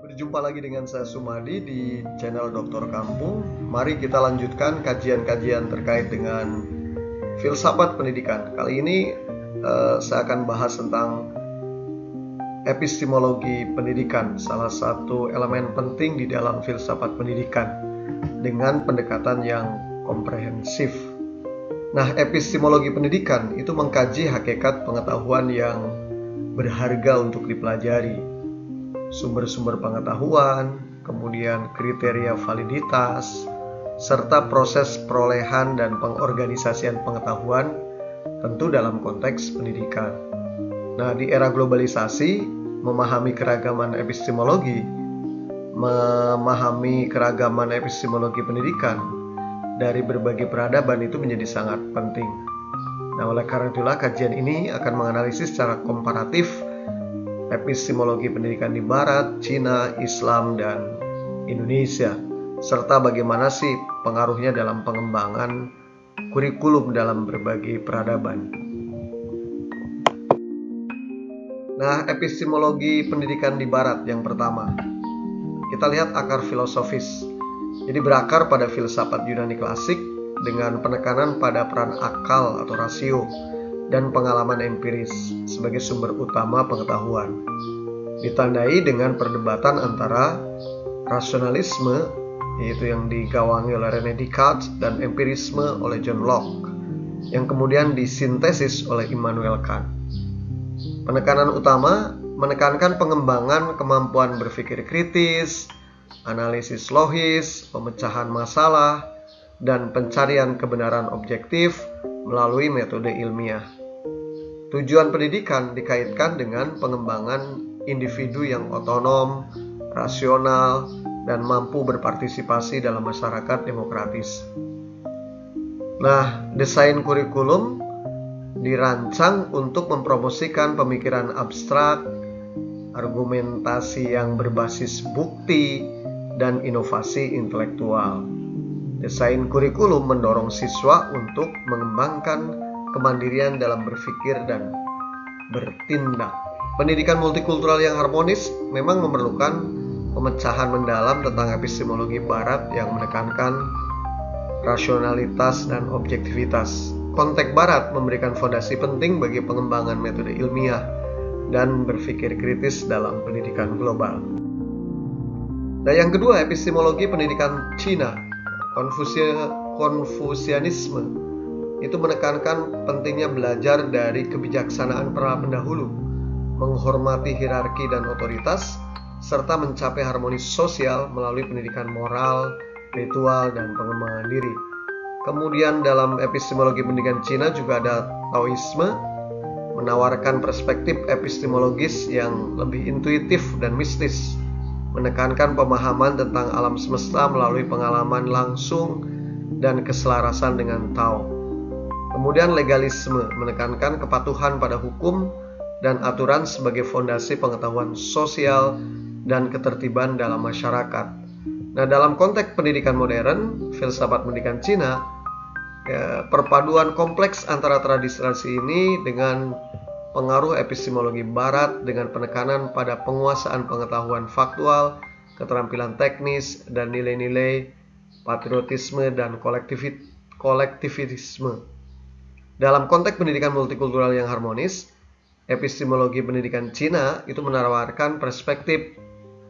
Berjumpa lagi dengan saya Sumadi di channel Dokter Kampung. Mari kita lanjutkan kajian-kajian terkait dengan filsafat pendidikan. Kali ini saya akan bahas tentang epistemologi pendidikan, salah satu elemen penting di dalam filsafat pendidikan dengan pendekatan yang komprehensif. Nah, epistemologi pendidikan itu mengkaji hakikat pengetahuan yang berharga untuk dipelajari, sumber-sumber pengetahuan, kemudian kriteria validitas, serta proses perolehan dan pengorganisasian pengetahuan, tentu dalam konteks pendidikan. Nah, di era globalisasi, memahami keragaman epistemologi pendidikan dari berbagai peradaban itu menjadi sangat penting. Nah, oleh karena itulah kajian ini akan menganalisis secara komparatif epistemologi pendidikan di Barat, Cina, Islam, dan Indonesia, serta bagaimana sih pengaruhnya dalam pengembangan kurikulum dalam berbagai peradaban. Nah, epistemologi pendidikan di Barat yang pertama, kita lihat akar filosofis. Jadi berakar pada filsafat Yunani klasik dengan penekanan pada peran akal atau rasio dan pengalaman empiris sebagai sumber utama pengetahuan, ditandai dengan perdebatan antara rasionalisme, yaitu yang digawangi oleh René Descartes, dan empirisme oleh John Locke, yang kemudian disintesis oleh Immanuel Kant. Penekanan utama menekankan pengembangan kemampuan berpikir kritis, analisis logis, pemecahan masalah, dan pencarian kebenaran objektif melalui metode ilmiah. Tujuan pendidikan dikaitkan dengan pengembangan individu yang otonom, rasional, dan mampu berpartisipasi dalam masyarakat demokratis. Nah, desain kurikulum dirancang untuk mempromosikan pemikiran abstrak, argumentasi yang berbasis bukti, dan inovasi intelektual. Desain kurikulum mendorong siswa untuk mengembangkan kemandirian dalam berpikir dan bertindak. Pendidikan multikultural yang harmonis memang memerlukan pemecahan mendalam tentang epistemologi Barat yang menekankan rasionalitas dan objektivitas. Konteks Barat memberikan fondasi penting bagi pengembangan metode ilmiah dan berpikir kritis dalam pendidikan global. Nah, yang kedua, epistemologi pendidikan Cina, Konfusianisme, itu menekankan pentingnya belajar dari kebijaksanaan para pendahulu, menghormati hierarki dan otoritas, serta mencapai harmonis sosial melalui pendidikan moral, ritual, dan pengembangan diri. Kemudian dalam epistemologi pendidikan Cina juga ada Taoisme, menawarkan perspektif epistemologis yang lebih intuitif dan mistis, menekankan pemahaman tentang alam semesta melalui pengalaman langsung dan keselarasan dengan Tao. Kemudian legalisme menekankan kepatuhan pada hukum dan aturan sebagai fondasi pengetahuan sosial dan ketertiban dalam masyarakat. Nah, dalam konteks pendidikan modern, filsafat pendidikan Cina, perpaduan kompleks antara tradisi ini dengan pengaruh epistemologi Barat dengan penekanan pada penguasaan pengetahuan faktual, keterampilan teknis, dan nilai-nilai patriotisme dan kolektivisme. Dalam konteks pendidikan multikultural yang harmonis, epistemologi pendidikan Cina itu menawarkan perspektif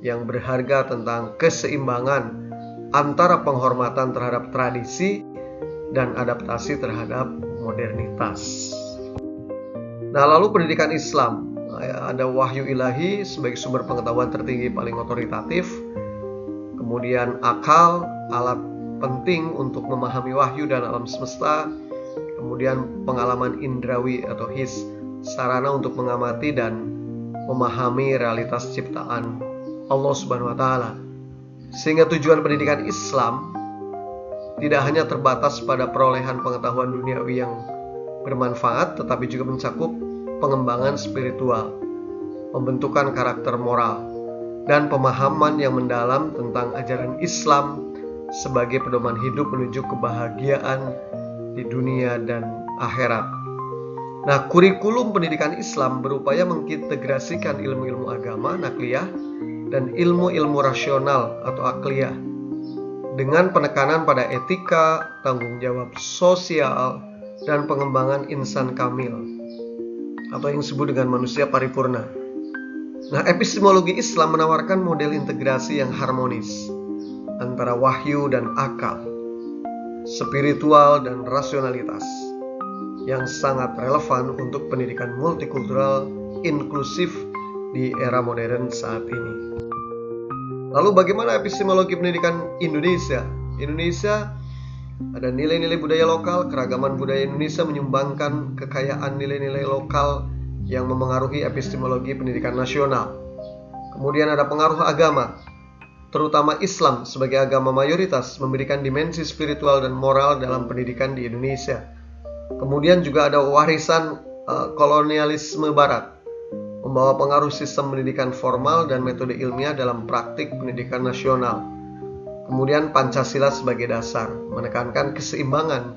yang berharga tentang keseimbangan antara penghormatan terhadap tradisi dan adaptasi terhadap modernitas. Nah, lalu pendidikan Islam, ada wahyu ilahi sebagai sumber pengetahuan tertinggi paling otoritatif, kemudian akal, alat penting untuk memahami wahyu dan alam semesta, kemudian pengalaman indrawi atau his, sarana untuk mengamati dan memahami realitas ciptaan Allah Subhanahu wa Ta'ala. Sehingga tujuan pendidikan Islam tidak hanya terbatas pada perolehan pengetahuan duniawi yang bermanfaat, tetapi juga mencakup pengembangan spiritual, pembentukan karakter moral, dan pemahaman yang mendalam tentang ajaran Islam sebagai pedoman hidup menuju kebahagiaan di dunia dan akhirat. Nah, kurikulum pendidikan Islam berupaya mengintegrasikan ilmu-ilmu agama, nakliyah, dan ilmu-ilmu rasional atau akliyah, dengan penekanan pada etika, tanggung jawab sosial, dan pengembangan insan kamil, atau yang disebut dengan manusia paripurna. Nah, epistemologi Islam menawarkan model integrasi yang harmonis antara wahyu dan akal, spiritual dan rasionalitas, yang sangat relevan untuk pendidikan multikultural inklusif di era modern saat ini. Lalu bagaimana epistemologi pendidikan Indonesia? Indonesia ada nilai-nilai budaya lokal. Keragaman budaya Indonesia menyumbangkan kekayaan nilai-nilai lokal yang memengaruhi epistemologi pendidikan nasional. Kemudian ada pengaruh agama, terutama Islam sebagai agama mayoritas, memberikan dimensi spiritual dan moral dalam pendidikan di Indonesia. Kemudian juga ada warisan kolonialisme Barat, membawa pengaruh sistem pendidikan formal dan metode ilmiah dalam praktik pendidikan nasional. Kemudian Pancasila sebagai dasar, menekankan keseimbangan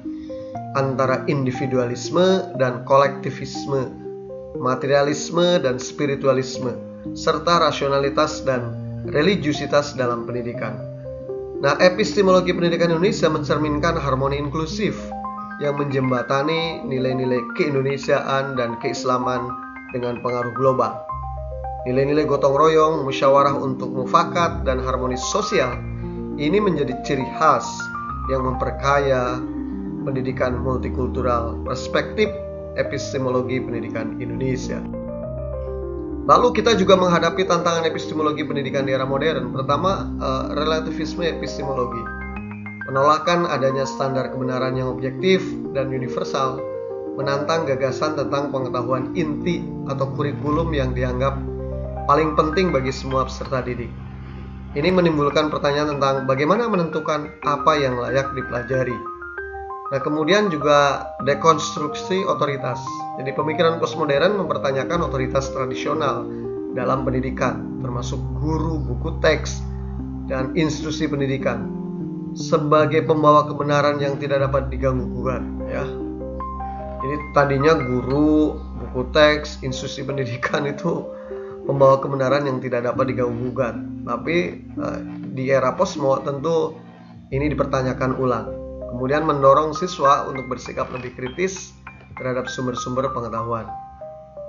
antara individualisme dan kolektivisme, materialisme dan spiritualisme, serta rasionalitas dan religiusitas dalam pendidikan. Nah, epistemologi pendidikan Indonesia mencerminkan harmoni inklusif yang menjembatani nilai-nilai keindonesiaan dan keislaman dengan pengaruh global. Nilai-nilai gotong royong, musyawarah untuk mufakat, dan harmonis sosial ini menjadi ciri khas yang memperkaya pendidikan multikultural perspektif epistemologi pendidikan Indonesia. Lalu kita juga menghadapi tantangan epistemologi pendidikan di era modern. Pertama, relativisme epistemologi. Penolakan adanya standar kebenaran yang objektif dan universal, menantang gagasan tentang pengetahuan inti atau kurikulum yang dianggap paling penting bagi semua peserta didik. Ini menimbulkan pertanyaan tentang bagaimana menentukan apa yang layak dipelajari. Nah, kemudian juga dekonstruksi otoritas. Jadi pemikiran postmodern mempertanyakan otoritas tradisional dalam pendidikan, termasuk guru, buku teks, dan institusi pendidikan sebagai pembawa kebenaran yang tidak dapat diganggu-gugat, ya. Jadi tadinya guru, buku teks, institusi pendidikan itu pembawa kebenaran yang tidak dapat diganggu-gugat. Tapi di era postmo tentu ini dipertanyakan ulang. Kemudian mendorong siswa untuk bersikap lebih kritis terhadap sumber-sumber pengetahuan.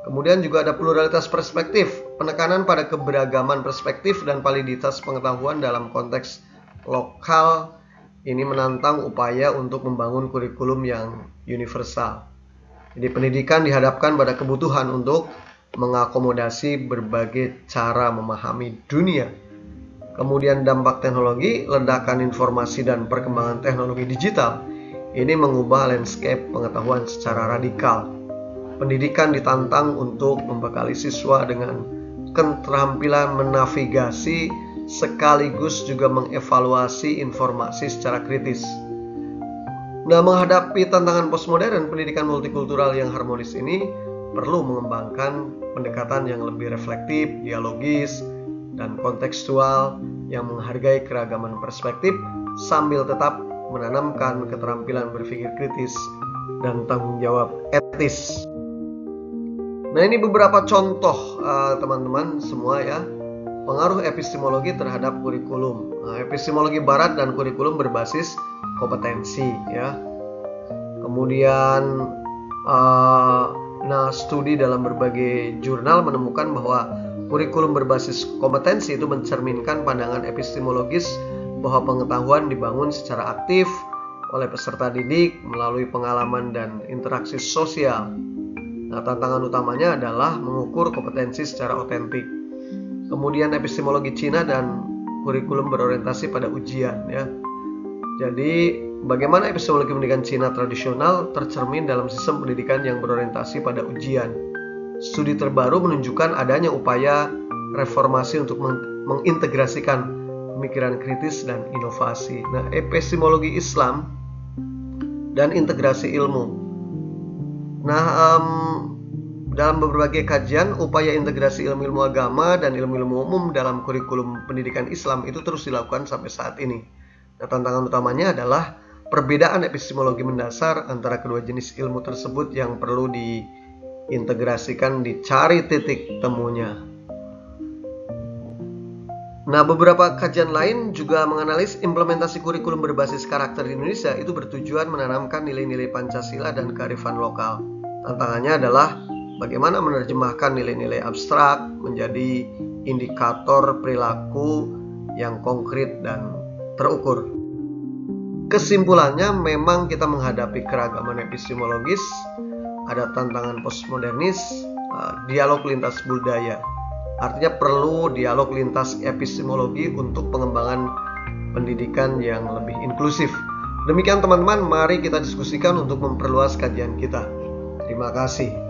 Kemudian juga ada pluralitas perspektif, penekanan pada keberagaman perspektif dan validitas pengetahuan dalam konteks lokal. Ini menantang upaya untuk membangun kurikulum yang universal. Jadi pendidikan dihadapkan pada kebutuhan untuk mengakomodasi berbagai cara memahami dunia. Kemudian dampak teknologi, ledakan informasi dan perkembangan teknologi digital ini mengubah landscape pengetahuan secara radikal. Pendidikan ditantang untuk membekali siswa dengan keterampilan menavigasi sekaligus juga mengevaluasi informasi secara kritis. Nah, menghadapi tantangan postmodern, pendidikan multikultural yang harmonis ini perlu mengembangkan pendekatan yang lebih reflektif, dialogis, dan kontekstual yang menghargai keragaman perspektif sambil tetap menanamkan keterampilan berpikir kritis dan tanggung jawab etis. Nah, ini beberapa contoh teman-teman semua ya, pengaruh epistemologi terhadap kurikulum. Nah, epistemologi barat dan kurikulum berbasis kompetensi ya. Kemudian studi dalam berbagai jurnal menemukan bahwa kurikulum berbasis kompetensi itu mencerminkan pandangan epistemologis bahwa pengetahuan dibangun secara aktif oleh peserta didik melalui pengalaman dan interaksi sosial. Nah, tantangan utamanya adalah mengukur kompetensi secara otentik. Kemudian epistemologi Cina dan kurikulum berorientasi pada ujian ya. Jadi bagaimana epistemologi pendidikan Cina tradisional tercermin dalam sistem pendidikan yang berorientasi pada ujian. Studi terbaru menunjukkan adanya upaya reformasi untuk mengintegrasikan pemikiran kritis dan inovasi. Nah, epistemologi Islam dan integrasi ilmu. Nah, dalam berbagai kajian, upaya integrasi ilmu-ilmu agama dan ilmu-ilmu umum dalam kurikulum pendidikan Islam itu terus dilakukan sampai saat ini. Nah, tantangan utamanya adalah perbedaan epistemologi mendasar antara kedua jenis ilmu tersebut yang perlu diintegrasikan, dicari titik temunya. Nah, beberapa kajian lain juga menganalisis implementasi kurikulum berbasis karakter di Indonesia itu bertujuan menanamkan nilai-nilai Pancasila dan kearifan lokal. Tantangannya adalah bagaimana menerjemahkan nilai-nilai abstrak menjadi indikator perilaku yang konkret dan terukur. Kesimpulannya, memang kita menghadapi keragaman epistemologis, ada tantangan postmodernis, dialog lintas budaya. Artinya perlu dialog lintas epistemologi untuk pengembangan pendidikan yang lebih inklusif. Demikian teman-teman, mari kita diskusikan untuk memperluas kajian kita. Terima kasih.